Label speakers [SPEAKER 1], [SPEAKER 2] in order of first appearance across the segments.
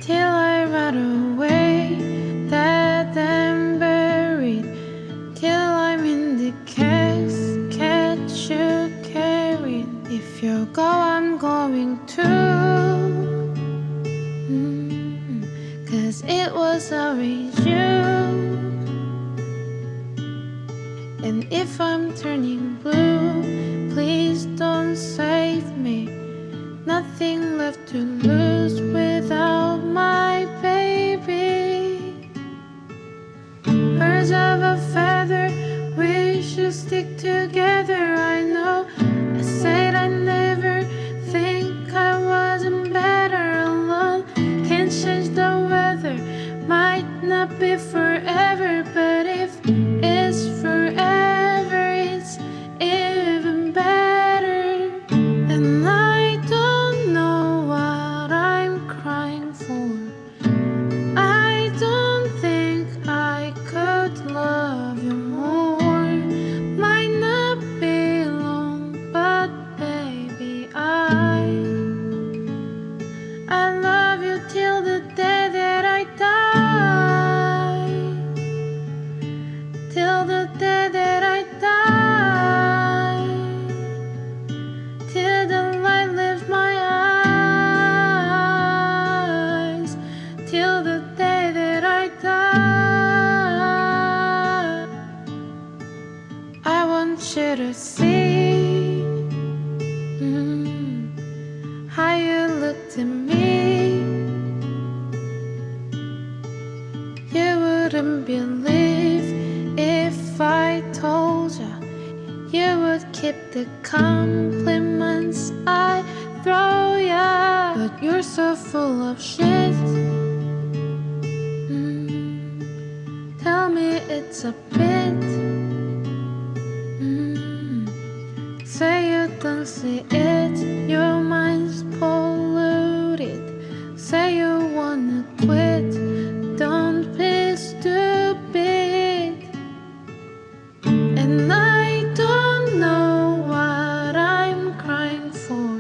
[SPEAKER 1] till I rot away, dead and buried, till I'm in the casket you carried. If you go, I'm going too. 'Cause it was always you. And if I'm turning blue, please don't save me. Nothing left to lose without my baby. Birds of a feather, we should stick together. I know I said I never think I wasn't better alone. Can't change the weather, might not be forever, but if it's forever, it's even better. And I don't know what I'm crying for. I don't think I could love you more. Might not be long, but baby, I love you till the day that I die. Till the day that I die. Till the light leaves my eyes. Till the day that I die. I want you to see how you looked at me. You wouldn't believe if I told you. You would keep the compliments I throw ya. But you're so full of shit. Tell me it's a bit. Say you don't see it, your mind's polluted. Say you wanna quit, don't be stupid. And I don't know what I'm crying for.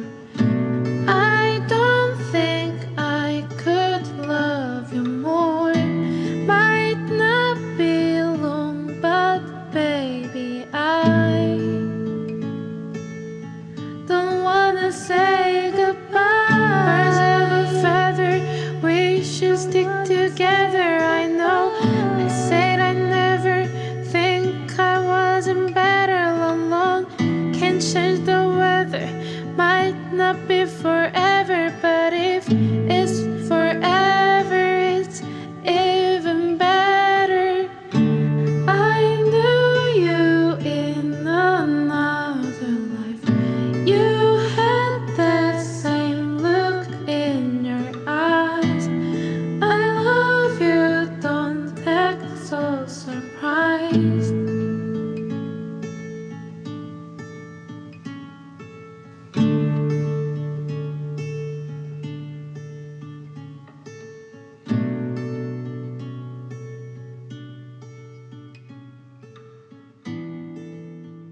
[SPEAKER 1] I don't think I could love you more. Might not be long, but baby, I don't wanna say goodbye. Birds of a feather, we should stick together. I know I said I never think I wasn't better alone. Can't change the weather, might not be for